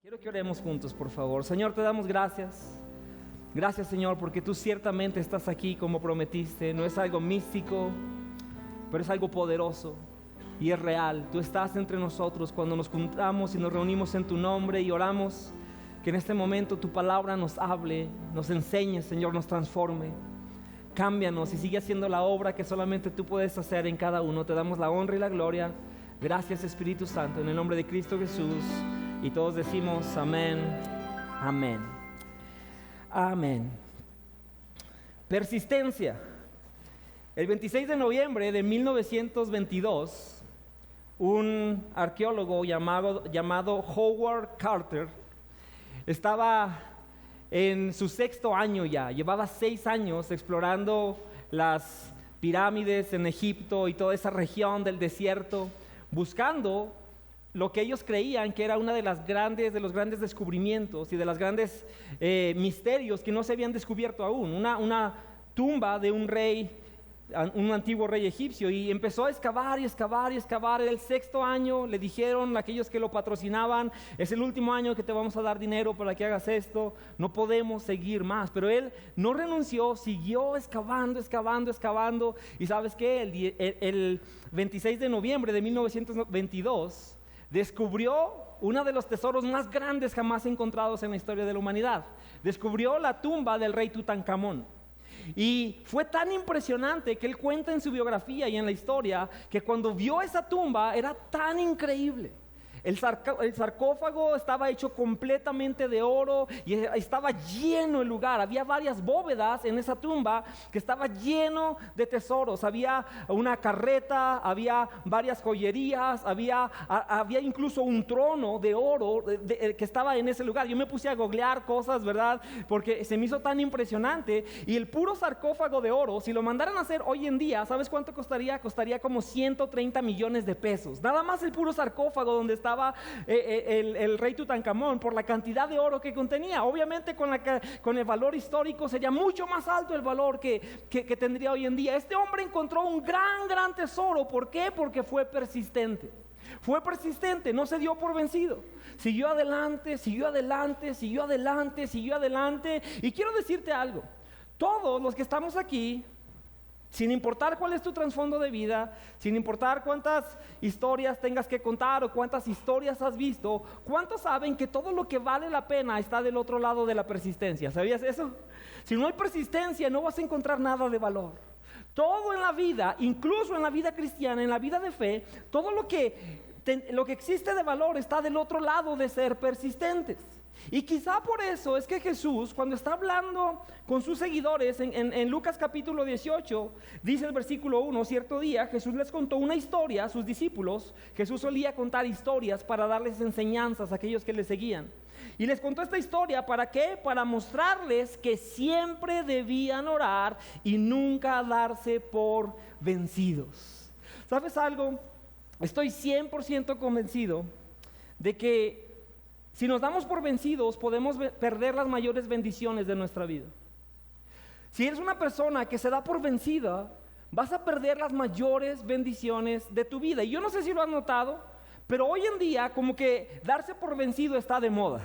Quiero que oremos juntos, por favor. Señor, te damos gracias. Gracias, Señor, porque tú ciertamente estás aquí como prometiste. No es algo místico, pero es algo poderoso y es real. Tú estás entre nosotros cuando nos juntamos y nos reunimos en tu nombre y oramos que en este momento tu palabra nos hable, nos enseñe, Señor, nos transforme. Cámbianos y sigue haciendo la obra que solamente tú puedes hacer en cada uno. Te damos la honra y la gloria. Gracias, Espíritu Santo, en el nombre de Cristo Jesús. Y todos decimos amén, amén, amén. Persistencia. El 26 de noviembre de 1922, un arqueólogo llamado Howard Carter estaba en su sexto año ya. Llevaba 6 años explorando las pirámides en Egipto y toda esa región del desierto, buscando lo que ellos creían que era de los grandes descubrimientos y de los grandes misterios que no se habían descubierto aún. Una tumba de un rey, un antiguo rey egipcio, y empezó a excavar y excavar y excavar. Era el 6.º año. Le dijeron a aquellos que lo patrocinaban: es el último año que te vamos a dar dinero para que hagas esto, no podemos seguir más. Pero él no renunció, siguió excavando, excavando, excavando. Y ¿sabes qué? El 26 de noviembre de 1922 descubrió uno de los tesoros más grandes jamás encontrados en la historia de la humanidad. Descubrió la tumba del rey Tutankamón. Y fue tan impresionante que él cuenta en su biografía y en la historia que cuando vio esa tumba era tan increíble. El sarcófago estaba hecho completamente de oro y estaba lleno el lugar. Había varias bóvedas en esa tumba que estaba lleno de tesoros. Había una carreta, había varias joyerías, había incluso un trono de oro que estaba en ese lugar. Yo me puse a googlear cosas, ¿verdad? Porque se me hizo tan impresionante. Y el puro sarcófago de oro, si lo mandaran a hacer hoy en día, ¿sabes cuánto costaría? Costaría como 130 millones de pesos. Nada más el puro sarcófago donde estaba el rey Tutankamón, por la cantidad de oro que contenía. Obviamente con el valor histórico sería mucho más alto el valor que tendría hoy en día. Este hombre encontró un gran tesoro. ¿Por qué? Porque fue persistente. Fue persistente, no se dio por vencido. Siguió adelante, siguió adelante, siguió adelante, siguió adelante. Y quiero decirte algo: todos los que estamos aquí, sin importar cuál es tu trasfondo de vida, sin importar cuántas historias tengas que contar o cuántas historias has visto, ¿cuántos saben que todo lo que vale la pena está del otro lado de la persistencia? ¿Sabías eso? Si no hay persistencia, no vas a encontrar nada de valor. Todo en la vida, incluso en la vida cristiana, en la vida de fe, todo lo que existe de valor está del otro lado de ser persistentes. Y quizá por eso es que Jesús, cuando está hablando con sus seguidores en Lucas capítulo 18, dice el versículo 1: cierto día Jesús les contó una historia a sus discípulos. Jesús solía contar historias para darles enseñanzas a aquellos que le seguían. Y les contó esta historia, ¿para qué? Para mostrarles que siempre debían orar y nunca darse por vencidos. ¿Sabes algo? Estoy 100% convencido de que si nos damos por vencidos, podemos perder las mayores bendiciones de nuestra vida. Si eres una persona que se da por vencida, vas a perder las mayores bendiciones de tu vida. Y yo no sé si lo has notado, pero hoy en día como que darse por vencido está de moda.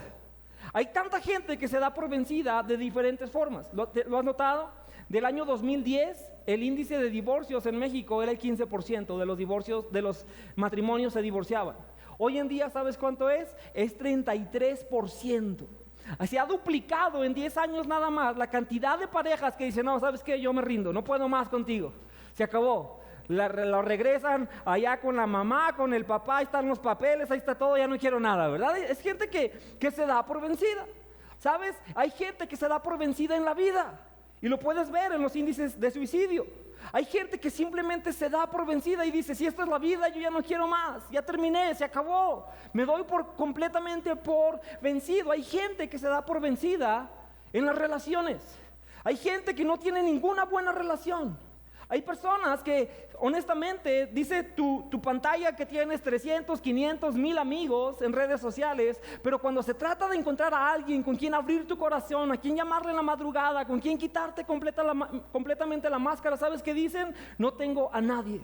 Hay tanta gente que se da por vencida de diferentes formas. ¿Lo has notado? Del año 2010, el índice de divorcios en México era el 15% de los divorcios, de los matrimonios se divorciaban. Hoy en día, ¿sabes cuánto es? Es 33%. Se ha duplicado en 10 años nada más la cantidad de parejas que dicen: no, ¿sabes qué? Yo me rindo, no puedo más contigo. Se acabó. Lo regresan allá con la mamá, con el papá, ahí están los papeles, ahí está todo, ya no quiero nada, ¿verdad? Es gente que se da por vencida. ¿Sabes? Hay gente que se da por vencida en la vida. Y lo puedes ver en los índices de suicidio. Hay gente que simplemente se da por vencida y dice: si esta es la vida, yo ya no quiero más, ya terminé, se acabó, me doy completamente por vencido. Hay gente que se da por vencida en las relaciones. Hay gente que no tiene ninguna buena relación. Hay personas que, honestamente, dice tu pantalla que tienes 300, 500, 1000 amigos en redes sociales, pero cuando se trata de encontrar a alguien con quien abrir tu corazón, a quien llamarle en la madrugada, con quien quitarte completamente la máscara, ¿sabes qué dicen? No tengo a nadie.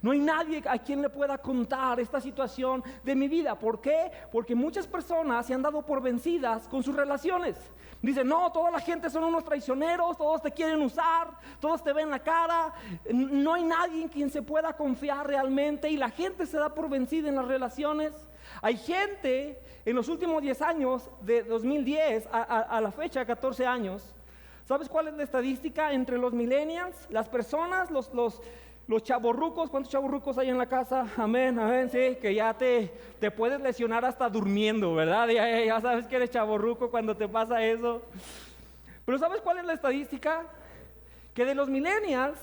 No hay nadie a quien le pueda contar esta situación de mi vida. ¿Por qué? Porque muchas personas se han dado por vencidas con sus relaciones. Dicen, no, toda la gente son unos traicioneros, todos te quieren usar, todos te ven la cara. No hay nadie en quien se pueda confiar realmente y la gente se da por vencida en las relaciones. Hay gente en los últimos 10 años, de 2010 a la fecha, 14 años. ¿Sabes cuál es la estadística entre los millennials? Las personas, los chavorrucos. ¿Cuántos chavorrucos hay en la casa? Amén, amén, sí, que ya te puedes lesionar hasta durmiendo, ¿verdad? Ya sabes que eres chavorruco cuando te pasa eso. Pero ¿sabes cuál es la estadística? Que de los millennials,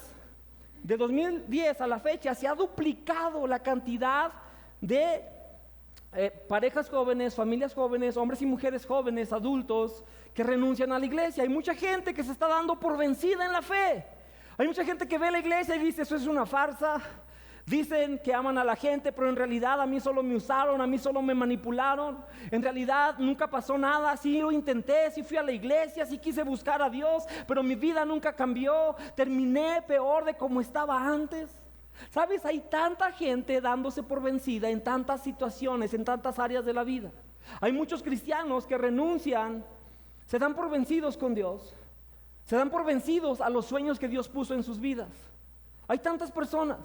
de 2010 a la fecha, se ha duplicado la cantidad de parejas jóvenes, familias jóvenes, hombres y mujeres jóvenes, adultos, que renuncian a la iglesia. Hay mucha gente que se está dando por vencida en la fe. Hay mucha gente que ve la iglesia y dice, eso es una farsa. Dicen que aman a la gente, pero en realidad a mí solo me usaron, a mí solo me manipularon. En realidad nunca pasó nada. Sí lo intenté, sí fui a la iglesia, sí quise buscar a Dios, pero mi vida nunca cambió. Terminé peor de como estaba antes. ¿Sabes? Hay tanta gente dándose por vencida en tantas situaciones, en tantas áreas de la vida. Hay muchos cristianos que renuncian, se dan por vencidos con Dios. Se dan por vencidos a los sueños que Dios puso en sus vidas. Hay tantas personas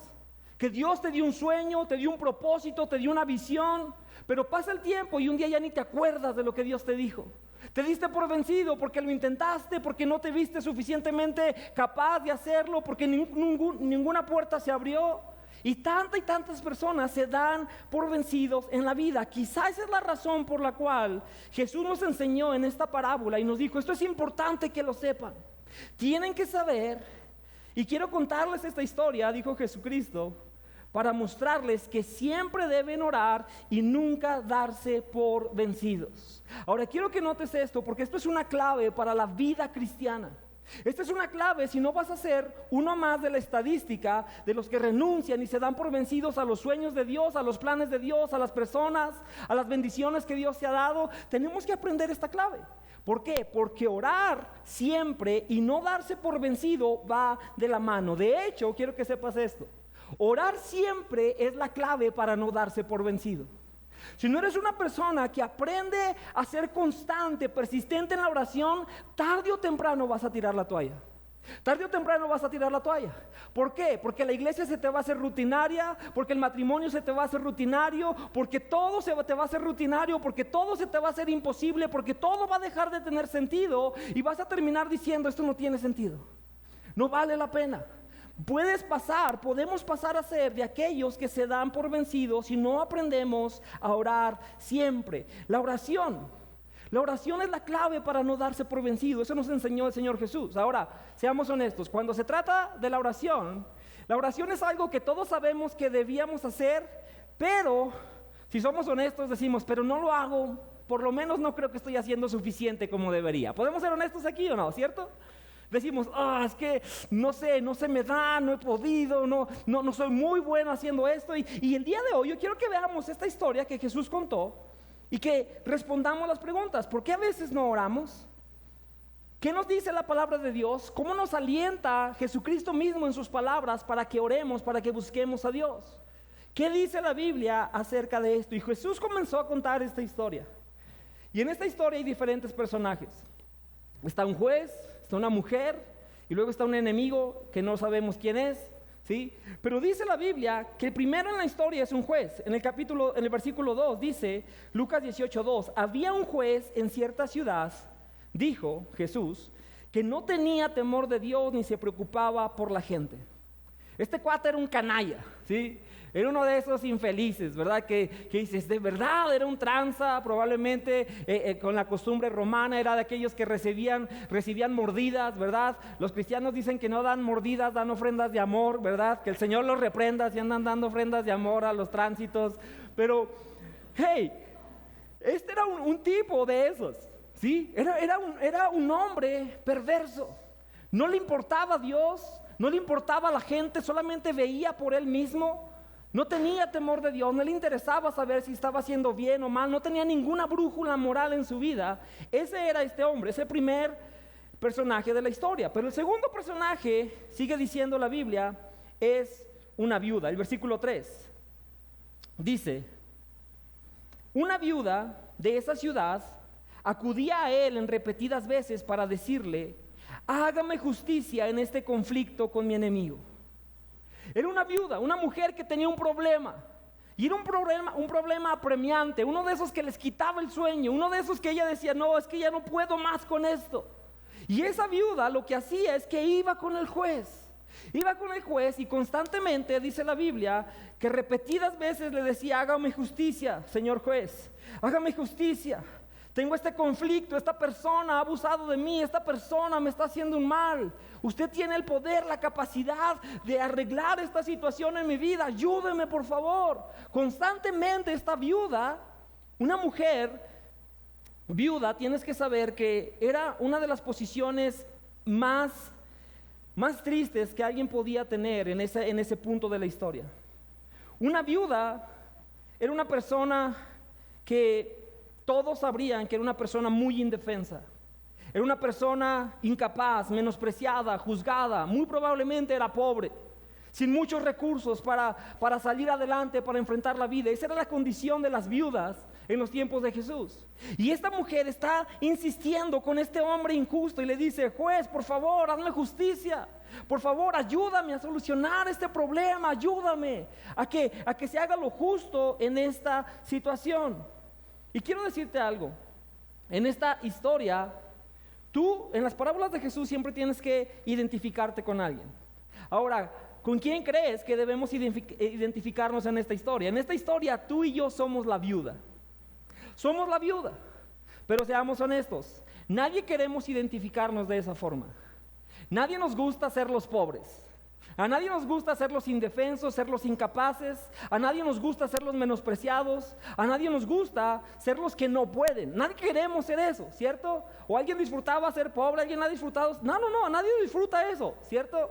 que Dios te dio un sueño, te dio un propósito, te dio una visión, pero pasa el tiempo y un día ya ni te acuerdas de lo que Dios te dijo. Te diste por vencido porque lo intentaste, porque no te viste suficientemente capaz de hacerlo, porque ninguna puerta se abrió. Y tantas personas se dan por vencidos en la vida. Quizás esa es la razón por la cual Jesús nos enseñó en esta parábola y nos dijo, esto es importante que lo sepan. Tienen que saber, y quiero contarles esta historia, dijo Jesucristo, para mostrarles que siempre deben orar y nunca darse por vencidos. Ahora quiero que notes esto, porque esto es una clave para la vida cristiana. Esta es una clave si no vas a ser uno más de la estadística de los que renuncian y se dan por vencidos a los sueños de Dios, a los planes de Dios, a las personas, a las bendiciones que Dios te ha dado. Tenemos que aprender esta clave. ¿Por qué? Porque orar siempre y no darse por vencido va de la mano. De hecho, quiero que sepas esto. Orar siempre es la clave para no darse por vencido. Si no eres una persona que aprende a ser constante, persistente en la oración, tarde o temprano vas a tirar la toalla. Tarde o temprano vas a tirar la toalla. ¿Por qué? Porque la iglesia se te va a hacer rutinaria, porque el matrimonio se te va a hacer rutinario, porque todo te va a hacer rutinario, porque todo se te va a hacer imposible, porque todo va a dejar de tener sentido y vas a terminar diciendo, esto no tiene sentido, no vale la pena. Podemos pasar a ser de aquellos que se dan por vencidos si no aprendemos a orar siempre. La oración es la clave para no darse por vencido. Eso nos enseñó el Señor Jesús. Ahora, seamos honestos, cuando se trata de la oración es algo que todos sabemos que debíamos hacer, pero si somos honestos decimos, pero no lo hago, por lo menos no creo que estoy haciendo suficiente como debería. ¿Podemos ser honestos aquí o no? ¿Cierto? Decimos, es que no sé, no se me da, no he podido, no soy muy bueno haciendo esto. Y el día de hoy yo quiero que veamos esta historia que Jesús contó y que respondamos las preguntas. ¿Por qué a veces no oramos? ¿Qué nos dice la palabra de Dios? ¿Cómo nos alienta Jesucristo mismo en sus palabras para que oremos, para que busquemos a Dios? ¿Qué dice la Biblia acerca de esto? Y Jesús comenzó a contar esta historia. Y en esta historia hay diferentes personajes. Está un juez, está una mujer y luego está un enemigo que no sabemos quién es, ¿sí? Pero dice la Biblia que el primero en la historia es un juez. En el versículo 2 dice, Lucas 18:2, había un juez en cierta ciudad, dijo Jesús, que no tenía temor de Dios ni se preocupaba por la gente. Este cuate era un canalla, ¿sí? Era uno de esos infelices, ¿verdad? Que dices, de verdad, era un tranza, probablemente con la costumbre romana, era de aquellos que recibían mordidas, ¿verdad? Los cristianos dicen que no dan mordidas, dan ofrendas de amor, ¿verdad? Que el Señor los reprenda si andan dando ofrendas de amor a los tránsitos. Pero, hey, este era un tipo de esos, ¿sí? Era un hombre perverso. No le importaba a Dios, no le importaba a la gente, solamente veía por él mismo. No tenía temor de Dios, no le interesaba saber si estaba haciendo bien o mal, no tenía ninguna brújula moral en su vida. Ese era este hombre, ese primer personaje de la historia. Pero el segundo personaje, sigue diciendo la Biblia, es una viuda. El versículo 3 dice: una viuda de esa ciudad acudía a él en repetidas veces para decirle: hágame justicia en este conflicto con mi enemigo. Era una viuda, una mujer que tenía un problema. Y era un problema apremiante, uno de esos que les quitaba el sueño, uno de esos que ella decía: no, es que ya no puedo más con esto. Y esa viuda lo que hacía es que iba con el juez. Iba con el juez y constantemente, dice la Biblia, que repetidas veces le decía: hágame justicia, señor juez, hágame justicia. Tengo este conflicto, esta persona ha abusado de mí, esta persona me está haciendo un mal. Usted tiene el poder, la capacidad de arreglar esta situación en mi vida. Ayúdeme, por favor. Constantemente esta viuda, una mujer viuda, tienes que saber que era una de las posiciones más tristes que alguien podía tener en ese punto de la historia. Una viuda era una persona que todos sabrían que era una persona muy indefensa. Era una persona incapaz, menospreciada, juzgada. Muy probablemente era pobre, sin muchos recursos para salir adelante, para enfrentar la vida. Esa era la condición de las viudas en los tiempos de Jesús. Y esta mujer está insistiendo con este hombre injusto y le dice: juez, por favor, hazme justicia. Por favor, ayúdame a solucionar este problema. Ayúdame a que se haga lo justo en esta situación. Y quiero decirte algo. En esta historia, tú, en las parábolas de Jesús, siempre tienes que identificarte con alguien. Ahora, ¿con quién crees que debemos identificarnos en esta historia? En esta historia, tú y yo somos la viuda. Somos la viuda. Pero seamos honestos, nadie queremos identificarnos de esa forma. Nadie nos gusta ser los pobres. A nadie nos gusta ser los indefensos, ser los incapaces. A nadie nos gusta ser los menospreciados. A nadie nos gusta ser los que no pueden. Nadie queremos ser eso, ¿cierto? O alguien disfrutaba ser pobre, alguien ha disfrutado. No, nadie disfruta eso, ¿cierto?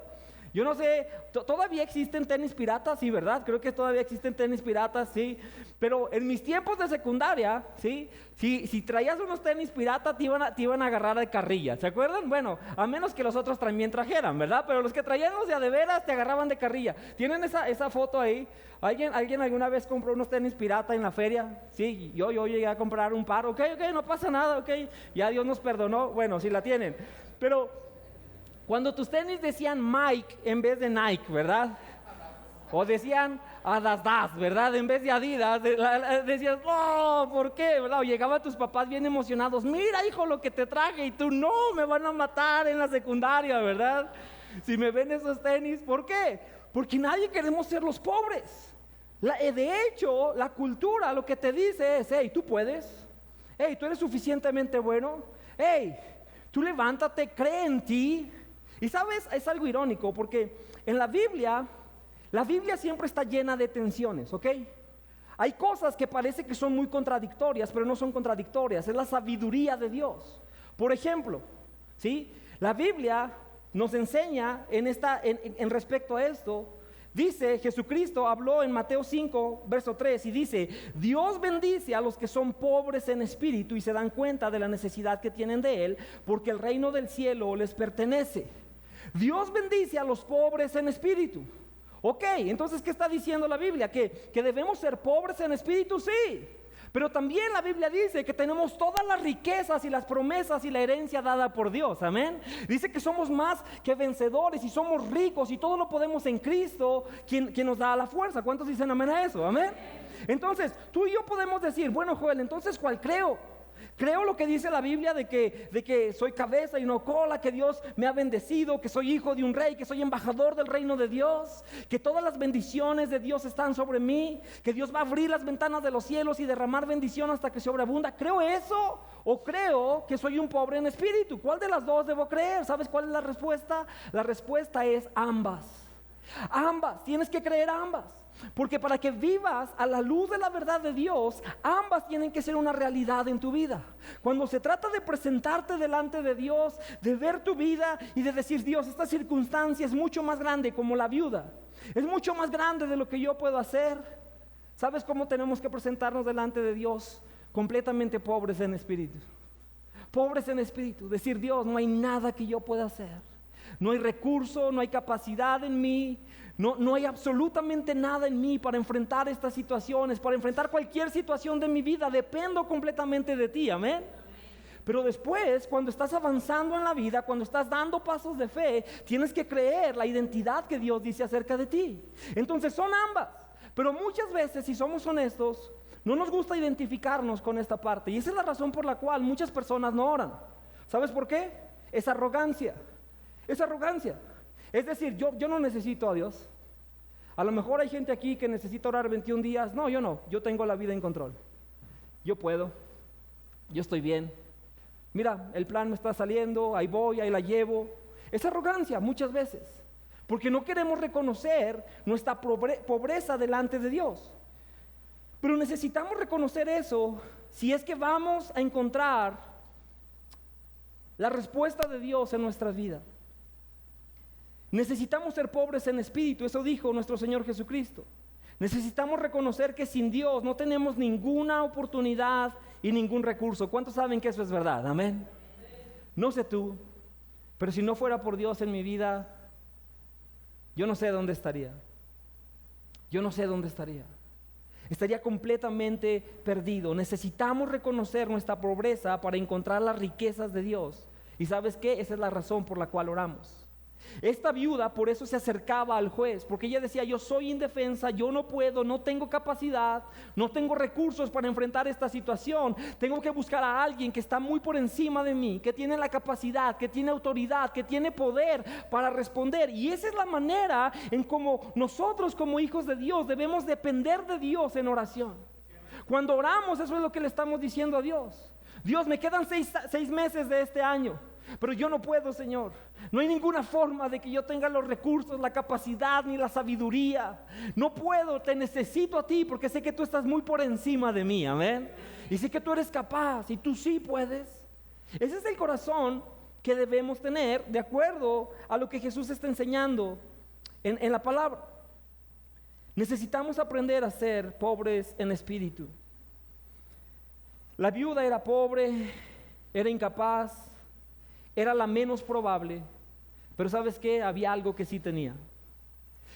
Yo no sé, ¿todavía existen tenis piratas? Sí, ¿verdad? Creo que todavía existen tenis piratas, sí. Pero en mis tiempos de secundaria, ¿sí? Si traías unos tenis piratas, te iban a agarrar de carrilla, ¿se acuerdan? Bueno, a menos que los otros también trajeran, ¿verdad? Pero los que traían los de veras te agarraban de carrilla. ¿Tienen esa foto ahí? ¿Alguien alguna vez compró unos tenis pirata en la feria? Sí, yo llegué a comprar un par. Ok, no pasa nada, ok. Ya Dios nos perdonó. Bueno, si la tienen. Pero cuando tus tenis decían Mike en vez de Nike, ¿verdad? O decían Adidas, ¿verdad? En vez de Adidas, decías: no, ¿por qué? ¿Verdad? O llegaban tus papás bien emocionados: mira, hijo, lo que te traje. Y tú: no, me van a matar en la secundaria, ¿verdad? Si me ven esos tenis. ¿Por qué? Porque nadie queremos ser los pobres. De hecho, la cultura lo que te dice es: hey, tú puedes. Hey, tú eres suficientemente bueno. Hey, tú levántate, cree en ti. Y sabes, es algo irónico porque en la Biblia siempre está llena de tensiones, ¿ok? Hay cosas que parece que son muy contradictorias, pero no son contradictorias. Es la sabiduría de Dios. Por ejemplo, ¿sí? La Biblia nos enseña en respecto a esto. Dice, Jesucristo habló en Mateo 5, verso 3, y dice: Dios bendice a los que son pobres en espíritu y se dan cuenta de la necesidad que tienen de Él, porque el reino del cielo les pertenece. Dios bendice a los pobres en espíritu. Ok, entonces, ¿qué está diciendo la Biblia? ¿Que debemos ser pobres en espíritu? Sí. Pero también la Biblia dice que tenemos todas las riquezas y las promesas y la herencia dada por Dios, amén. Dice que somos más que vencedores y somos ricos y todo lo podemos en Cristo, quien nos da la fuerza. ¿Cuántos dicen amén a eso? Amén. Entonces, tú y yo podemos decir: bueno, Joel, entonces, ¿cuál creo? Creo lo que dice la Biblia de que soy cabeza y no cola, que Dios me ha bendecido, que soy hijo de un rey, que soy embajador del reino de Dios, que todas las bendiciones de Dios están sobre mí, que Dios va a abrir las ventanas de los cielos y derramar bendición hasta que sobreabunda. ¿Creo eso? ¿O creo que soy un pobre en espíritu? ¿Cuál de las dos debo creer? ¿Sabes cuál es la respuesta? La respuesta es ambas. Ambas, tienes que creer ambas. Porque para que vivas a la luz de la verdad de Dios, ambas tienen que ser una realidad en tu vida. Cuando se trata de presentarte delante de Dios, de ver tu vida y de decir: Dios, esta circunstancia es mucho más grande, como la viuda, es mucho más grande de lo que yo puedo hacer. ¿Sabes cómo tenemos que presentarnos delante de Dios? Completamente pobres en espíritu. Pobres en espíritu, decir: Dios, no hay nada que yo pueda hacer. no hay recurso, no hay capacidad en mí, no hay absolutamente nada en mí para enfrentar estas situaciones, para enfrentar cualquier situación de mi vida. Dependo completamente de ti, amén. Pero después, cuando estás avanzando en la vida, cuando estás dando pasos de fe, tienes que creer la identidad que Dios dice acerca de ti. Entonces son ambas, pero muchas veces, si somos honestos, no nos gusta identificarnos con esta parte. Y esa es la razón por la cual muchas personas no oran. ¿Sabes por qué? Es arrogancia. Es arrogancia. Es decir, yo no necesito a Dios. A lo mejor hay gente aquí que necesita orar 21 días. No, yo no. Yo tengo la vida en control. Yo puedo. Yo estoy bien. Mira, el plan me está saliendo, ahí voy, ahí la llevo. Es arrogancia muchas veces. Porque no queremos reconocer nuestra pobreza delante de Dios. Pero necesitamos reconocer eso si es que vamos a encontrar la respuesta de Dios en nuestras vidas. Necesitamos ser pobres en espíritu, eso dijo nuestro Señor Jesucristo. Necesitamos reconocer que sin Dios no tenemos ninguna oportunidad y ningún recurso. ¿Cuántos saben que eso es verdad? Amén. No sé tú, pero si no fuera por Dios en mi vida, yo no sé dónde estaría. Yo no sé dónde estaría. Estaría completamente perdido. Necesitamos reconocer nuestra pobreza para encontrar las riquezas de Dios. ¿Y sabes qué? Esa es la razón por la cual oramos. Esta viuda por eso se acercaba al juez, porque ella decía: yo soy indefensa, yo no puedo, no tengo capacidad, no tengo recursos para enfrentar esta situación. Tengo que buscar a alguien que está muy por encima de mí, que tiene la capacidad, que tiene autoridad, que tiene poder para responder. Y esa es la manera en cómo nosotros como hijos de Dios debemos depender de Dios en oración. Cuando oramos, eso es lo que le estamos diciendo a Dios. Dios, me quedan 6 meses de este año, pero yo no puedo, Señor. No hay ninguna forma de que yo tenga los recursos, la capacidad ni la sabiduría. No puedo, te necesito a ti porque sé que tú estás muy por encima de mí, amén. Y sé que tú eres capaz y tú sí puedes. Ese es el corazón que debemos tener de acuerdo a lo que Jesús está enseñando en la palabra. Necesitamos aprender a ser pobres en espíritu. La viuda era pobre, era incapaz, era la menos probable, pero ¿sabes qué? Había algo que sí tenía.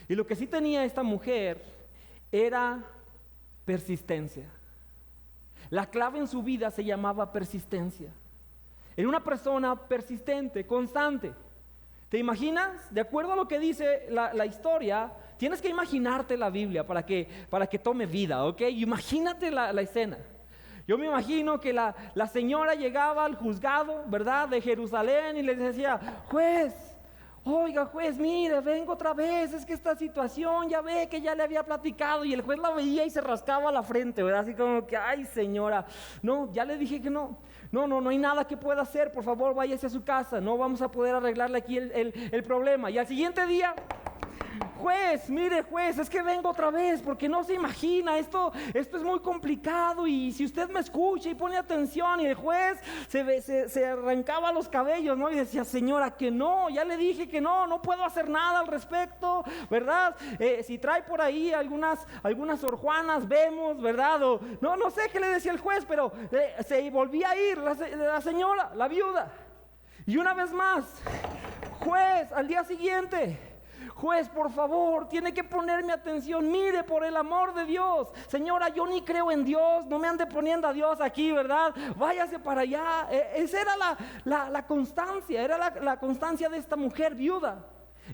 Y lo que sí tenía esta mujer era persistencia. La clave en su vida se llamaba persistencia. Era una persona persistente, constante. ¿Te imaginas? De acuerdo a lo que dice la historia, tienes que imaginarte la Biblia para que tome vida, ¿ok? Imagínate la escena. Yo me imagino que la señora llegaba al juzgado, ¿verdad?, de Jerusalén y les decía: juez, oiga juez, mire, vengo otra vez, es que esta situación ya ve que ya le había platicado. Y el juez la veía y se rascaba la frente, ¿verdad? Así como que: ay señora, no, ya le dije que no hay nada que pueda hacer, por favor váyase a su casa, no vamos a poder arreglarle aquí el problema. Y al siguiente día: juez, mire juez, es que vengo otra vez porque no se imagina, esto es muy complicado, y si usted me escucha y pone atención. Y el juez se arrancaba los cabellos, ¿no? Y decía: señora, que no, ya le dije que no puedo hacer nada al respecto, ¿verdad? Si trae por ahí algunas orjuanas, vemos, ¿verdad? O, no sé qué le decía el juez, pero se volvía a ir la señora, la viuda. Y una vez más: juez, al día siguiente: juez, por favor, tiene que ponerme atención, mire, por el amor de Dios. Señora, yo ni creo en Dios, no me ande poniendo a Dios aquí, ¿verdad? Váyase para allá. Esa era la constancia, era la constancia de esta mujer viuda.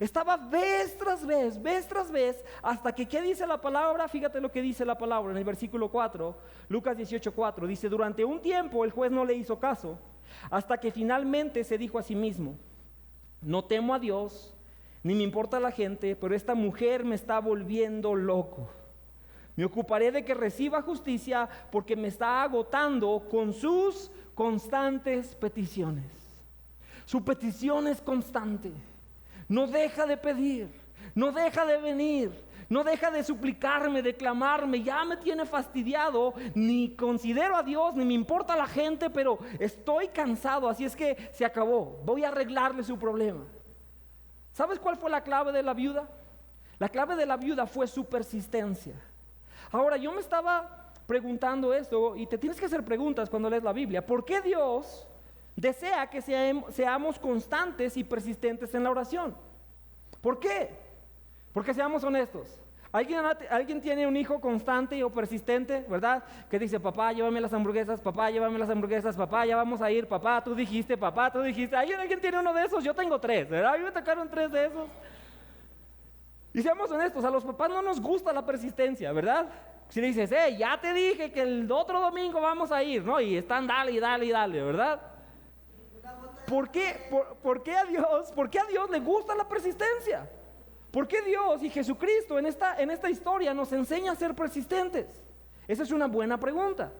Estaba vez tras vez, hasta que, ¿qué dice la palabra? Fíjate lo que dice la palabra en el versículo 4, Lucas 18:4. Dice: durante un tiempo el juez no le hizo caso, hasta que finalmente se dijo a sí mismo: no temo a Dios, ni me importa la gente, pero esta mujer me está volviendo loco. Me ocuparé de que reciba justicia porque me está agotando con sus constantes peticiones. Su petición es constante. No deja de pedir, no deja de venir, no deja de suplicarme, de clamarme. Ya me tiene fastidiado, ni considero a Dios, ni me importa la gente, pero estoy cansado, así es que se acabó. Voy a arreglarle su problema. ¿Sabes cuál fue la clave de la viuda? La clave de la viuda fue su persistencia. Ahora, yo me estaba preguntando esto, y te tienes que hacer preguntas cuando lees la Biblia. ¿Por qué Dios desea que seamos constantes y persistentes en la oración. ¿Por qué? Porque seamos honestos. ¿Alguien tiene un hijo constante o persistente, verdad? Que dice, papá, llévame las hamburguesas, papá, llévame las hamburguesas, papá, ya vamos a ir, papá, tú dijiste. ¿Alguien tiene uno de esos? Yo tengo 3, ¿verdad? A mí me tocaron 3 de esos. Y seamos honestos, a los papás no nos gusta la persistencia, ¿verdad? Si le dices, ya te dije que el otro domingo vamos a ir, ¿no? Y están dale, ¿verdad? ¿Por qué a Dios le gusta la persistencia? ¿Por qué Dios y Jesucristo en esta historia nos enseña a ser persistentes? Esa es una buena pregunta.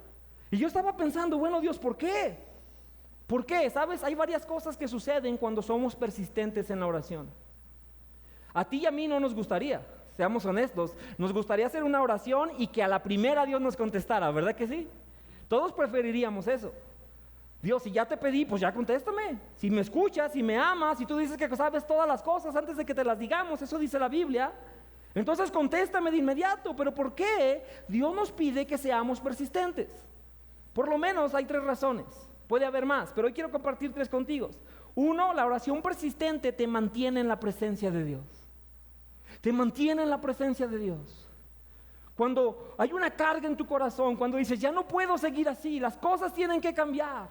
Y yo estaba pensando, bueno, Dios, ¿por qué? ¿Por qué? ¿Sabes? Hay varias cosas que suceden cuando somos persistentes en la oración. A ti y a mí no nos gustaría, seamos honestos, nos gustaría hacer una oración y que a la primera Dios nos contestara, ¿verdad que sí? Todos preferiríamos eso. Dios, si ya te pedí, pues ya contéstame. Si me escuchas, si me amas, si tú dices que sabes todas las cosas antes de que te las digamos, eso dice la Biblia, entonces contéstame de inmediato. Pero ¿por qué Dios nos pide que seamos persistentes? Por lo menos hay 3 razones. Puede haber más, pero hoy quiero compartir 3 contigo. 1, la oración persistente te mantiene en la presencia de Dios. Te mantiene en la presencia de Dios. Cuando hay una carga en tu corazón, cuando dices, ya no puedo seguir así, las cosas tienen que cambiar.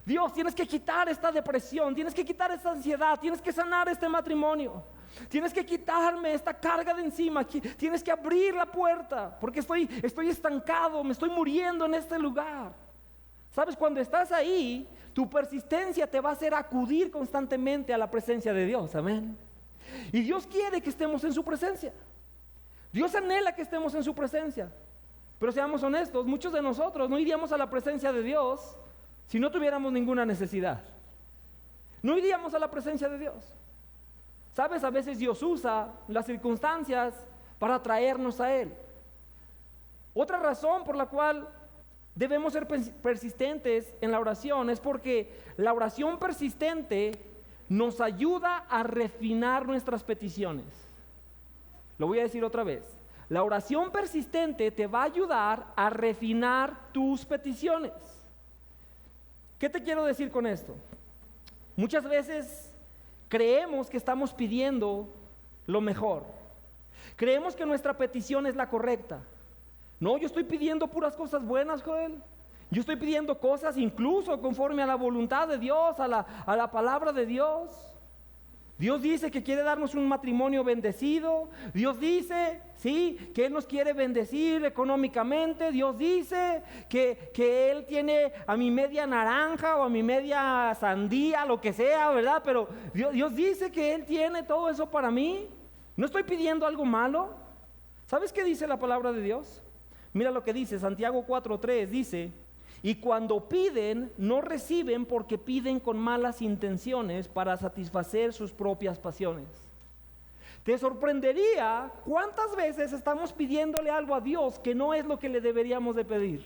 Dios, tienes que quitar esta depresión, tienes que quitar esta ansiedad, tienes que sanar este matrimonio, tienes que quitarme esta carga de encima, tienes que abrir la puerta, porque estoy estancado, me estoy muriendo en este lugar. ¿Sabes? Cuando estás ahí, tu persistencia te va a hacer acudir constantemente a la presencia de Dios, amén. Y Dios quiere que estemos en su presencia. Dios anhela que estemos en su presencia. Pero seamos honestos, muchos de nosotros no iríamos a la presencia de Dios si no tuviéramos ninguna necesidad. No iríamos a la presencia de Dios. ¿Sabes? A veces Dios usa las circunstancias para traernos a Él. Otra razón por la cual debemos ser persistentes en la oración es porque la oración persistente nos ayuda a refinar nuestras peticiones. Lo voy a decir otra vez. La oración persistente te va a ayudar a refinar tus peticiones. ¿Qué te quiero decir con esto? Muchas veces creemos que estamos pidiendo lo mejor. Creemos que nuestra petición es la correcta. No, yo estoy pidiendo puras cosas buenas, Joel. Yo estoy pidiendo cosas incluso conforme a la voluntad de Dios, a la palabra de Dios. Dios dice que quiere darnos un matrimonio bendecido. Dios dice, sí, que Él nos quiere bendecir económicamente. Dios dice que Él tiene a mi media naranja o a mi media sandía, lo que sea, ¿verdad? Pero Dios dice que Él tiene todo eso para mí. No estoy pidiendo algo malo. ¿Sabes qué dice la palabra de Dios? Mira lo que dice, Santiago 4:3 dice, y cuando piden, no reciben porque piden con malas intenciones para satisfacer sus propias pasiones. Te sorprendería cuántas veces estamos pidiéndole algo a Dios que no es lo que le deberíamos de pedir.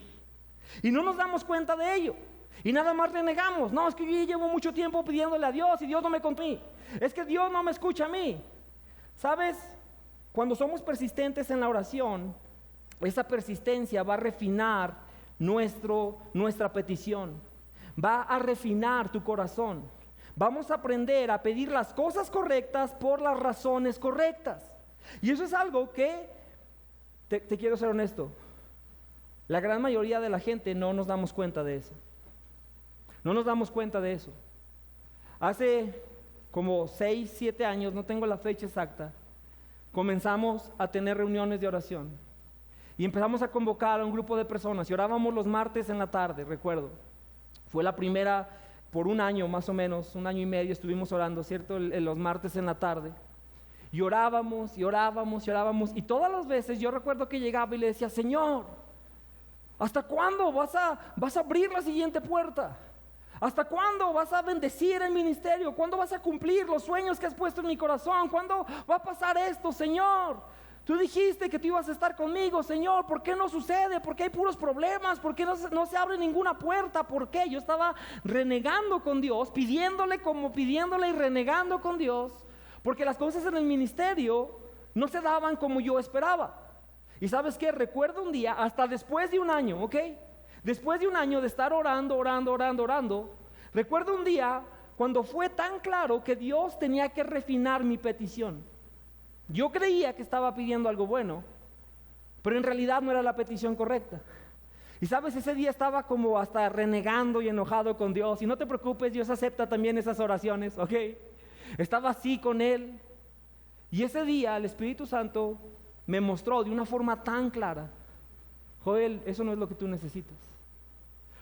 Y no nos damos cuenta de ello. Y nada más renegamos. No, es que yo llevo mucho tiempo pidiéndole a Dios y Dios no me contó a mí. Es que Dios no me escucha a mí. ¿Sabes? Cuando somos persistentes en la oración, esa persistencia va a refinar nuestra petición, va a refinar tu corazón. Vamos a aprender a pedir las cosas correctas por las razones correctas. Y eso es algo que, te quiero ser honesto, la gran mayoría de la gente no nos damos cuenta de eso. No nos damos cuenta de eso. Hace como 6, 7 años, no tengo la fecha exacta, comenzamos a tener reuniones de oración. Y empezamos a convocar a un grupo de personas y orábamos los martes en la tarde, recuerdo. Fue la primera, por un año más o menos, 1 año y medio estuvimos orando, ¿cierto? Los martes en la tarde. Y orábamos, y orábamos, y orábamos. Y todas las veces yo recuerdo que llegaba y le decía, Señor, ¿hasta cuándo vas a abrir la siguiente puerta? ¿Hasta cuándo vas a bendecir el ministerio? ¿Cuándo vas a cumplir los sueños que has puesto en mi corazón? ¿Cuándo va a pasar esto, Señor? Tú dijiste que tú ibas a estar conmigo, Señor. ¿Por qué no sucede? ¿Por qué hay puros problemas? ¿Por qué no se abre ninguna puerta? ¿Por qué? Yo estaba renegando con Dios, pidiéndole y renegando con Dios, porque las cosas en el ministerio no se daban como yo esperaba. Y ¿sabes qué? Recuerdo un día, hasta después de un año, ¿ok? Después de un año de estar orando, Recuerdo un día cuando fue tan claro que Dios tenía que refinar mi petición. Yo creía que estaba pidiendo algo bueno, pero en realidad no era la petición correcta. Y sabes, ese día estaba como hasta renegando y enojado con Dios. Y no te preocupes, Dios acepta también esas oraciones, ¿ok? Estaba así con Él. Y ese día el Espíritu Santo me mostró de una forma tan clara: Joel, eso no es lo que tú necesitas.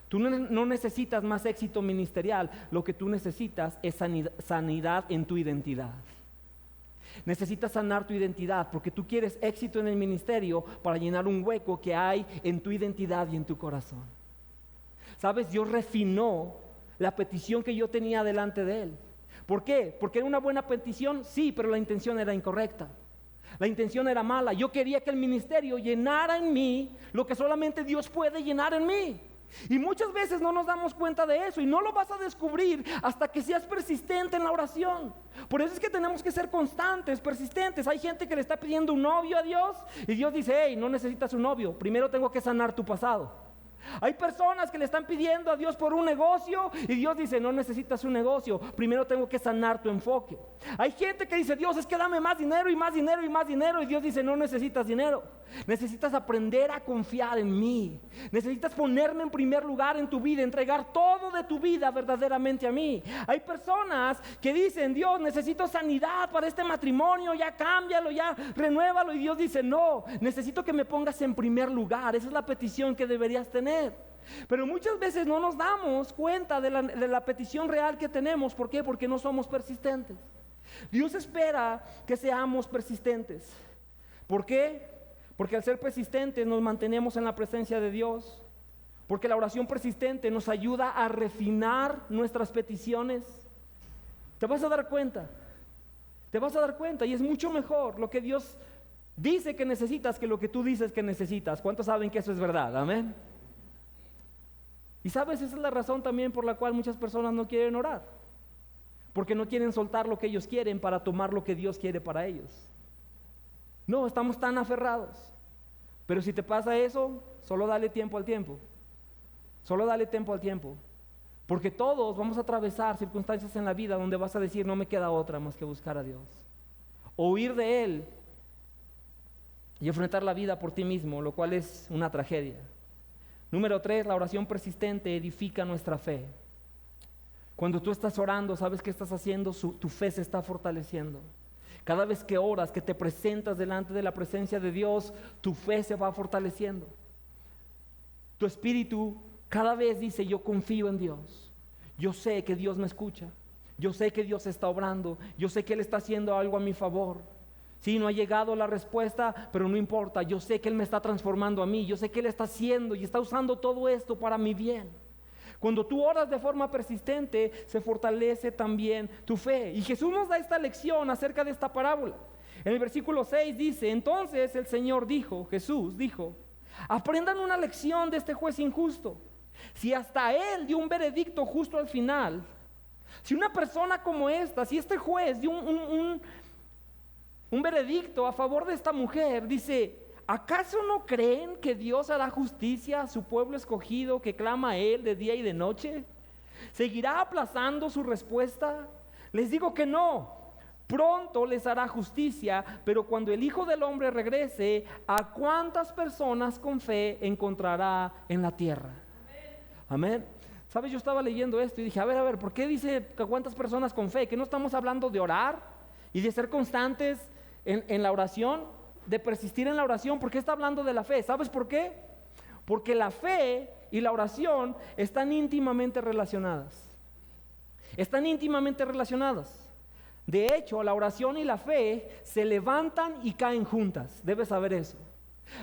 Tú no necesitas más éxito ministerial. Lo que tú necesitas es sanidad en tu identidad. Necesitas sanar tu identidad porque tú quieres éxito en el ministerio para llenar un hueco que hay en tu identidad y en tu corazón. ¿Sabes? Dios refinó la petición que yo tenía delante de Él. ¿Por qué? ¿Porque era una buena petición? Sí, pero la intención era incorrecta. La intención era mala. Yo quería que el ministerio llenara en mí lo que solamente Dios puede llenar en mí. Y muchas veces no nos damos cuenta de eso y no lo vas a descubrir hasta que seas persistente en la oración. Por eso es que tenemos que ser constantes, persistentes. Hay gente que le está pidiendo un novio a Dios y Dios dice: hey, no necesitas un novio, primero tengo que sanar tu pasado. Hay personas que le están pidiendo a Dios por un negocio y Dios dice: no necesitas un negocio, primero tengo que sanar tu enfoque. Hay gente que dice: Dios, es que dame más dinero y más dinero y más dinero, y Dios dice: no necesitas dinero, necesitas aprender a confiar en mí, necesitas ponerme en primer lugar en tu vida, entregar todo de tu vida verdaderamente a mí. Hay personas que dicen: Dios, necesito sanidad para este matrimonio, ya cámbialo, ya renuévalo, y Dios dice: no, necesito que me pongas en primer lugar. Esa es la petición que deberías tener. Pero muchas veces no nos damos cuenta de la petición real que tenemos. ¿Por qué? Porque no somos persistentes. Dios espera que seamos persistentes. ¿Por qué? Porque al ser persistentes nos mantenemos en la presencia de Dios. Porque la oración persistente nos ayuda a refinar nuestras peticiones. Te vas a dar cuenta. Te vas a dar cuenta, y es mucho mejor lo que Dios dice que necesitas que lo que tú dices que necesitas. ¿Cuántos saben que eso es verdad? Amén. Y sabes, esa es la razón también por la cual muchas personas no quieren orar, porque no quieren soltar lo que ellos quieren para tomar lo que Dios quiere para ellos. No, estamos tan aferrados. Pero si te pasa eso, solo dale tiempo al tiempo. Solo dale tiempo al tiempo. Porque todos vamos a atravesar circunstancias en la vida donde vas a decir: no me queda otra más que buscar a Dios, o huir de Él y enfrentar la vida por ti mismo, lo cual es una tragedia. Número 3, la oración persistente edifica nuestra fe. Cuando tú estás orando, ¿sabes qué estás haciendo? Tu fe se está fortaleciendo. Cada vez que oras, que te presentas delante de la presencia de Dios, tu fe se va fortaleciendo. Tu espíritu cada vez dice: yo confío en Dios. Yo sé que Dios me escucha. Yo sé que Dios está obrando. Yo sé que Él está haciendo algo a mi favor. Sí, no ha llegado la respuesta, pero no importa. Yo sé que Él me está transformando a mí. Yo sé que Él está haciendo y está usando todo esto para mi bien. Cuando tú oras de forma persistente, se fortalece también tu fe. Y Jesús nos da esta lección acerca de esta parábola. En el versículo 6 dice: entonces el Señor dijo, Jesús dijo: aprendan una lección de este juez injusto. Si hasta Él dio un veredicto justo al final, si una persona como esta, si este juez dio un veredicto a favor de esta mujer, dice: ¿acaso no creen que Dios hará justicia a su pueblo escogido que clama a Él de día y de noche? ¿Seguirá aplazando su respuesta? Les digo que no. Pronto les hará justicia, pero cuando el Hijo del Hombre regrese, ¿a cuántas personas con fe encontrará en la tierra? Amén. ¿Sabes? Yo estaba leyendo esto y dije: a ver, ¿por qué dice que cuántas personas con fe? ¿Que no estamos hablando de orar y de ser constantes en la oración, de persistir en la oración? ¿Por qué está hablando de la fe? ¿Sabes por qué? Porque la fe y la oración están íntimamente relacionadas. Están íntimamente relacionadas. De hecho, la oración y la fe se levantan y caen juntas. Debes saber eso.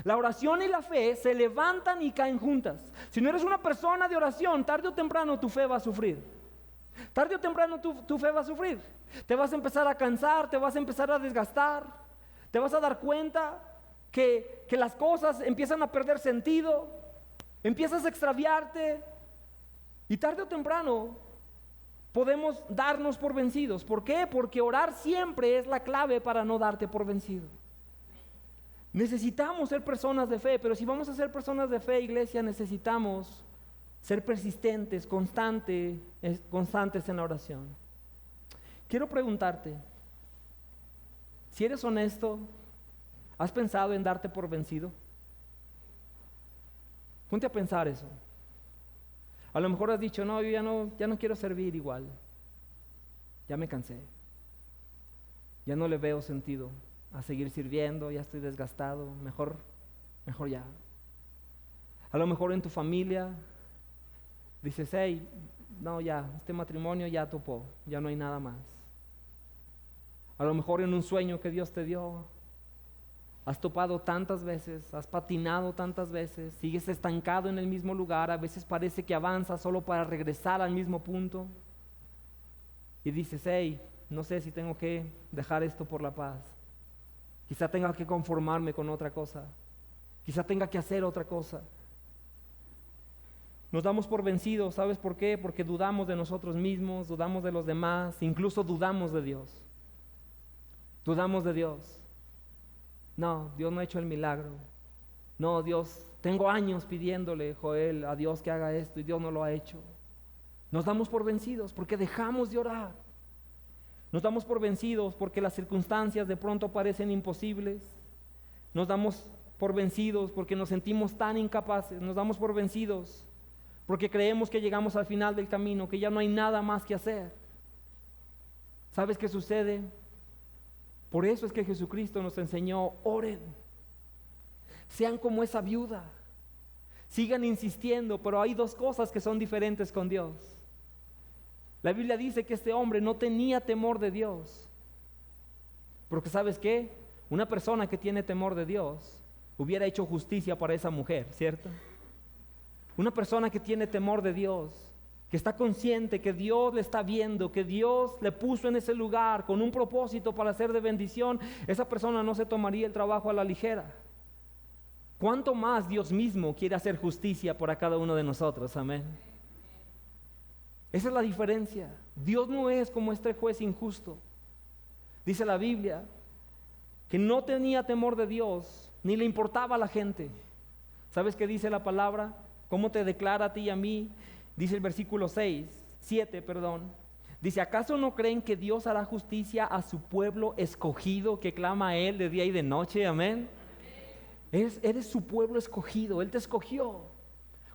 La oración y la fe se levantan y caen juntas. Si no eres una persona de oración, tarde o temprano tu fe va a sufrir. Tarde o temprano tu fe va a sufrir. Te vas a empezar a cansar, te vas a empezar a desgastar. Te vas a dar cuenta que las cosas empiezan a perder sentido. Empiezas a extraviarte. Y tarde o temprano podemos darnos por vencidos. ¿Por qué? Porque orar siempre es la clave para no darte por vencido. Necesitamos ser personas de fe, pero si vamos a ser personas de fe, iglesia, necesitamos ser persistentes, constantes en la oración. Quiero preguntarte, si eres honesto, ¿has pensado en darte por vencido? Ponte a pensar eso. A lo mejor has dicho, no, yo ya no quiero servir igual. Ya me cansé. Ya no le veo sentido a seguir sirviendo, ya estoy desgastado, mejor ya. A lo mejor en tu familia dices, hey, no, ya, este matrimonio ya topó, ya no hay nada más. A lo mejor en un sueño que Dios te dio, has topado tantas veces, has patinado tantas veces, sigues estancado en el mismo lugar, a veces parece que avanzas solo para regresar al mismo punto. Y dices, hey, no sé si tengo que dejar esto por la paz. Quizá tenga que conformarme con otra cosa. Quizá tenga que hacer otra cosa. Nos damos por vencidos, ¿sabes por qué? Porque dudamos de nosotros mismos, dudamos de los demás, incluso dudamos de Dios. Dudamos de Dios. No, Dios no ha hecho el milagro. No, Dios, tengo años pidiéndole, Joel, a Dios que haga esto y Dios no lo ha hecho. Nos damos por vencidos porque dejamos de orar. Nos damos por vencidos porque las circunstancias de pronto parecen imposibles. Nos damos por vencidos porque nos sentimos tan incapaces. Nos damos por vencidos porque creemos que llegamos al final del camino, que ya no hay nada más que hacer. ¿Sabes qué sucede? Por eso es que Jesucristo nos enseñó, oren. Sean como esa viuda. Sigan insistiendo, pero hay dos cosas que son diferentes con Dios. La Biblia dice que este hombre no tenía temor de Dios. Porque ¿sabes qué? Una persona que tiene temor de Dios hubiera hecho justicia para esa mujer, ¿cierto? Una persona que tiene temor de Dios, que está consciente que Dios le está viendo, que Dios le puso en ese lugar con un propósito para ser de bendición, esa persona no se tomaría el trabajo a la ligera. ¿Cuánto más Dios mismo quiere hacer justicia para cada uno de nosotros? Amén. Esa es la diferencia. Dios no es como este juez injusto. Dice la Biblia que no tenía temor de Dios, ni le importaba a la gente. ¿Sabes qué dice la palabra? ¿Cómo te declara a ti y a mí? Dice el versículo 7. Dice, ¿acaso no creen que Dios hará justicia a su pueblo escogido que clama a Él de día y de noche? Amén. Eres su pueblo escogido, Él te escogió.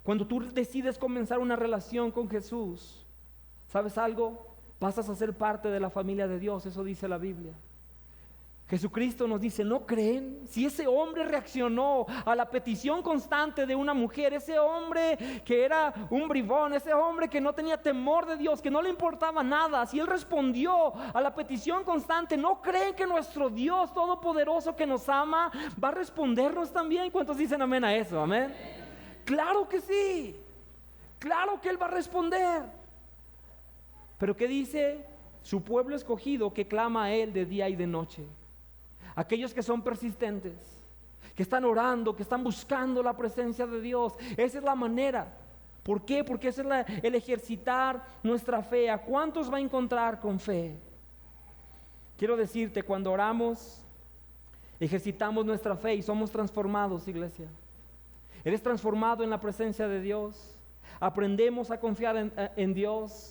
Cuando tú decides comenzar una relación con Jesús, ¿sabes algo? Pasas a ser parte de la familia de Dios, eso dice la Biblia. Jesucristo nos dice, ¿no creen? Si ese hombre reaccionó a la petición constante de una mujer, ese hombre que era un bribón, ese hombre que no tenía temor de Dios, que no le importaba nada, si él respondió a la petición constante, ¿no creen que nuestro Dios todopoderoso que nos ama va a respondernos también? ¿Cuántos dicen amén a eso? Amén. Claro que sí, claro que Él va a responder. Pero ¿qué dice? Su pueblo escogido que clama a Él de día y de noche. Aquellos que son persistentes, que están orando, que están buscando la presencia de Dios. Esa es la manera. ¿Por qué? Porque ese es el ejercitar nuestra fe. ¿A cuántos va a encontrar con fe? Quiero decirte, cuando oramos, ejercitamos nuestra fe y somos transformados, iglesia. Eres transformado en la presencia de Dios. Aprendemos a confiar en Dios.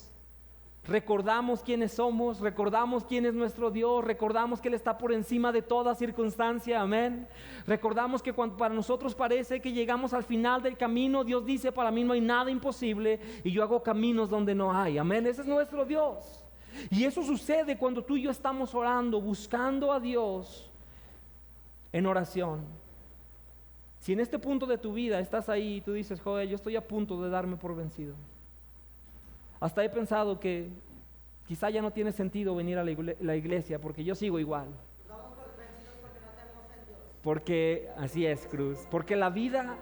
Recordamos quiénes somos, recordamos quién es nuestro Dios, recordamos que Él está por encima de toda circunstancia, amén. Recordamos que cuando para nosotros parece que llegamos al final del camino, Dios dice, para mí no hay nada imposible y yo hago caminos donde no hay, amén. Ese es nuestro Dios. Y eso sucede cuando tú y yo estamos orando, buscando a Dios en oración. Si en este punto de tu vida estás ahí y tú dices, joder, yo estoy a punto de darme por vencido. Hasta he pensado que quizá ya no tiene sentido venir a la iglesia porque yo sigo igual. Porque así es, Cruz. Porque la vida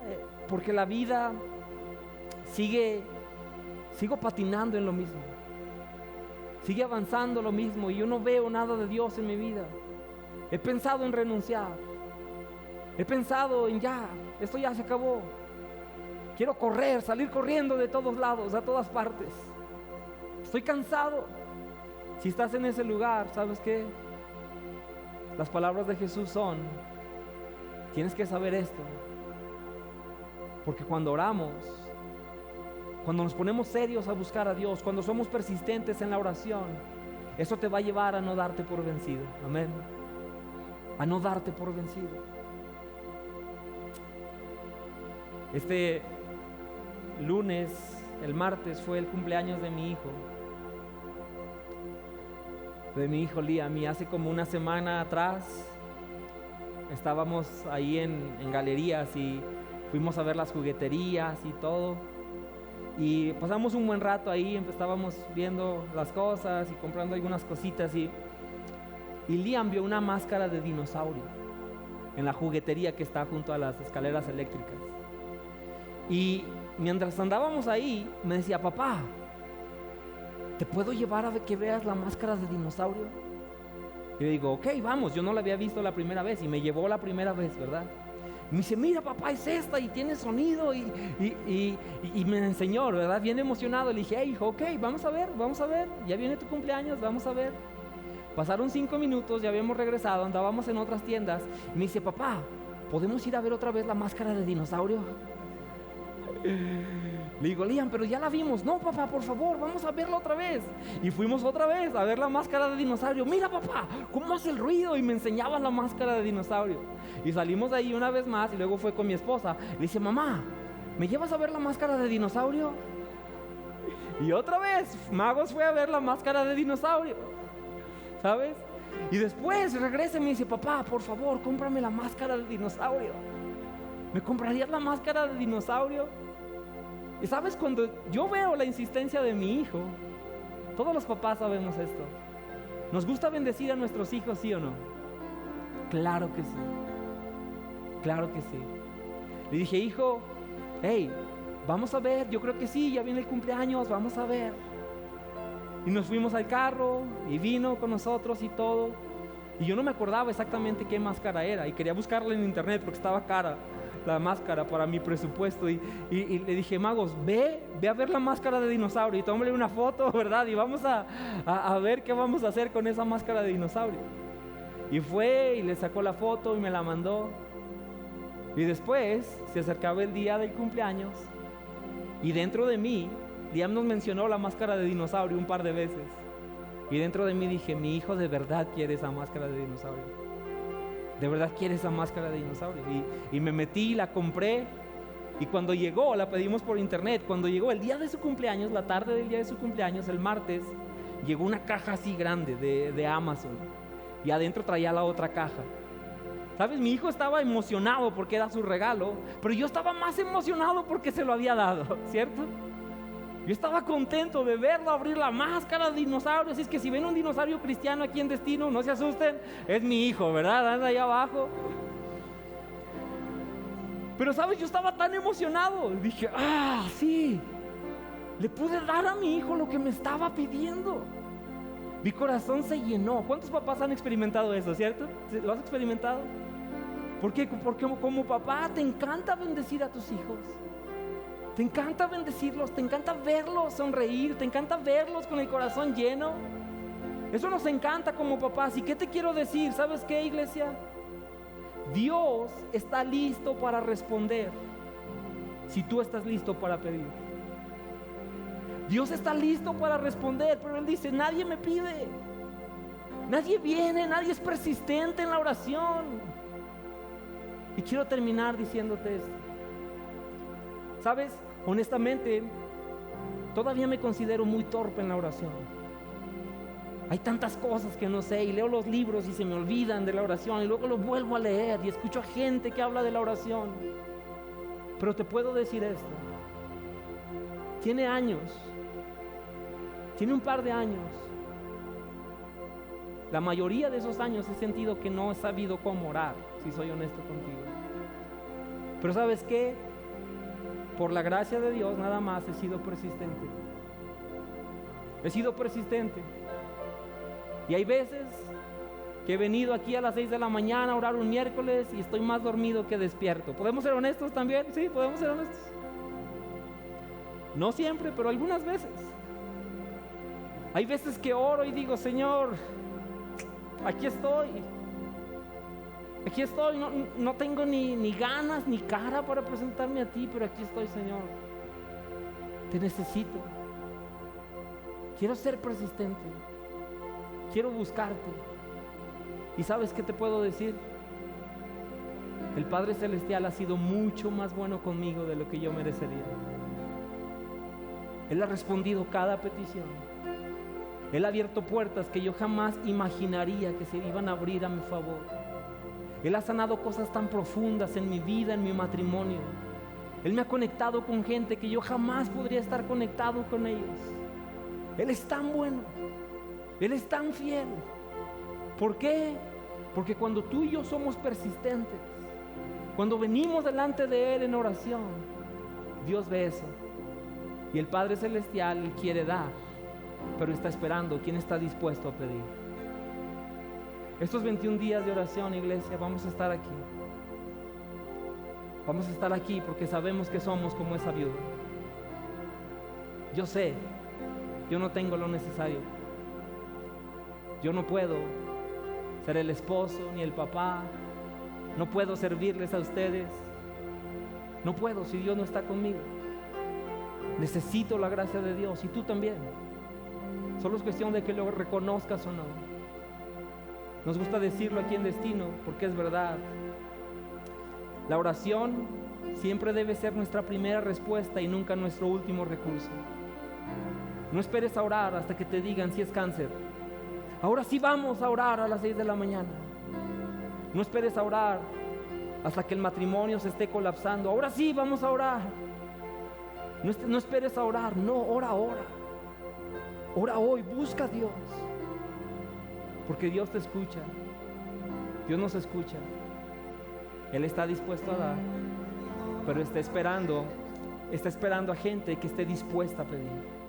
sigo patinando en lo mismo. Sigue avanzando lo mismo y yo no veo nada de Dios en mi vida. He pensado en renunciar. He pensado en esto ya se acabó. Quiero correr, salir corriendo de todos lados, a todas partes. Estoy cansado. Si estás en ese lugar, ¿sabes qué? Las palabras de Jesús son, tienes que saber esto, porque cuando oramos, cuando nos ponemos serios a buscar a Dios, cuando somos persistentes en la oración, eso te va a llevar a no darte por vencido. Amén. A no darte por vencido. Este lunes, el martes, fue el cumpleaños de mi hijo Liam, y hace como una semana atrás estábamos ahí en galerías y fuimos a ver las jugueterías y todo, y pasamos un buen rato ahí, estábamos viendo las cosas y comprando algunas cositas, y Liam vio una máscara de dinosaurio en la juguetería que está junto a las escaleras eléctricas. Y mientras andábamos ahí, me decía: papá, ¿te puedo llevar a que veas la máscara de dinosaurio? Y le digo: ok, vamos. Yo no la había visto la primera vez, y me llevó la primera vez, ¿verdad? Y me dice: mira, papá, es esta y tiene sonido, y me enseñó, ¿verdad? Bien emocionado. Le dije: hey, hijo, ok, vamos a ver, ya viene tu cumpleaños, vamos a ver. Pasaron 5 minutos, ya habíamos regresado, andábamos en otras tiendas, y me dice: papá, ¿podemos ir a ver otra vez la máscara de dinosaurio? Le digo: Liam, pero ya la vimos. No, papá, por favor, vamos a verla otra vez. Y fuimos otra vez a ver la máscara de dinosaurio. Mira, papá, cómo hace el ruido. Y me enseñaba la máscara de dinosaurio. Y salimos de ahí una vez más, y luego fue con mi esposa. Le dice: mamá, ¿me llevas a ver la máscara de dinosaurio? Y otra vez Magos fue a ver la máscara de dinosaurio, ¿sabes? Y después regresa y me dice: papá, por favor, cómprame la máscara de dinosaurio. ¿Me comprarías la máscara de dinosaurio? Y sabes, cuando yo veo la insistencia de mi hijo, todos los papás sabemos esto. ¿Nos gusta bendecir a nuestros hijos, sí o no? Claro que sí. Claro que sí. Le dije: hijo, hey, vamos a ver, yo creo que sí, ya viene el cumpleaños, vamos a ver. Y nos fuimos al carro, y vino con nosotros y todo. Y yo no me acordaba exactamente qué máscara era, y quería buscarla en internet porque estaba cara la máscara para mi presupuesto, y le dije: Magos, ve a ver la máscara de dinosaurio y tómale una foto, ¿verdad? Y vamos a ver qué vamos a hacer con esa máscara de dinosaurio. Y fue y le sacó la foto y me la mandó. Y después se acercaba el día del cumpleaños, y dentro de mí, Liam nos mencionó la máscara de dinosaurio un par de veces, y dentro de mí dije: mi hijo de verdad quiere esa máscara de dinosaurio. De verdad quiere esa máscara de dinosaurio. Y me metí, la compré, y cuando llegó, la pedimos por internet. Cuando llegó el día de su cumpleaños, la tarde del día de su cumpleaños, el martes, llegó una caja así grande de Amazon, y adentro traía la otra caja. ¿Sabes? Mi hijo estaba emocionado porque era su regalo, pero yo estaba más emocionado porque se lo había dado, ¿cierto? Yo estaba contento de verlo abrir la máscara de dinosaurio. Así es que si ven un dinosaurio cristiano aquí en Destino, no se asusten, es mi hijo, ¿verdad? Anda ahí abajo. Pero sabes, yo estaba tan emocionado. Dije: sí, le pude dar a mi hijo lo que me estaba pidiendo. Mi corazón se llenó. ¿Cuántos papás han experimentado eso, cierto? ¿Lo has experimentado? Porque como papá te encanta bendecir a tus hijos. Te encanta bendecirlos, te encanta verlos sonreír, te encanta verlos con el corazón lleno. Eso nos encanta como papás. ¿Y qué te quiero decir? ¿Sabes qué, iglesia? Dios está listo para responder si tú estás listo para pedir. Dios está listo para responder, pero Él dice: nadie me pide, nadie viene, nadie es persistente en la oración. Y quiero terminar diciéndote esto. ¿Sabes? Honestamente, todavía me considero muy torpe en la oración. Hay tantas cosas que no sé, y leo los libros y se me olvidan de la oración, y luego los vuelvo a leer y escucho a gente que habla de la oración. Pero te puedo decir esto: tiene un par de años. La mayoría de esos años he sentido que no he sabido cómo orar, si soy honesto contigo. Pero ¿sabes qué? Por la gracia de Dios, nada más he sido persistente. He sido persistente. Y hay veces que he venido aquí a las 6 de la mañana a orar un miércoles y estoy más dormido que despierto. ¿Podemos ser honestos también? Sí, podemos ser honestos. No siempre, pero algunas veces. Hay veces que oro y digo: Señor, aquí estoy. Aquí estoy, no tengo ni ganas ni cara para presentarme a ti, pero aquí estoy, Señor. Te necesito. Quiero ser persistente. Quiero buscarte. ¿Y sabes qué te puedo decir? El Padre Celestial ha sido mucho más bueno conmigo de lo que yo merecería. Él ha respondido cada petición. Él ha abierto puertas que yo jamás imaginaría que se iban a abrir a mi favor. Él ha sanado cosas tan profundas en mi vida, en mi matrimonio. Él me ha conectado con gente que yo jamás podría estar conectado con ellos. Él es tan bueno. Él es tan fiel. ¿Por qué? Porque cuando tú y yo somos persistentes, cuando venimos delante de Él en oración, Dios ve eso. Y el Padre Celestial Él quiere dar, pero está esperando quién está dispuesto a pedir. Estos 21 días de oración, iglesia, vamos a estar aquí. Vamos a estar aquí porque sabemos que somos como esa viuda. Yo sé, yo no tengo lo necesario. Yo no puedo ser el esposo ni el papá. No puedo servirles a ustedes. No puedo si Dios no está conmigo. Necesito la gracia de Dios y tú también. Solo es cuestión de que lo reconozcas o no. Nos gusta decirlo aquí en Destino porque es verdad. La oración siempre debe ser nuestra primera respuesta y nunca nuestro último recurso. No esperes a orar hasta que te digan si es cáncer. Ahora sí vamos a orar a las 6 de la mañana. No esperes a orar hasta que el matrimonio se esté colapsando. Ahora sí vamos a orar. No esperes a orar, no, ora ahora. Ora hoy, busca a Dios. Porque Dios te escucha. Dios nos escucha. Él está dispuesto a dar, pero está esperando a gente que esté dispuesta a pedir.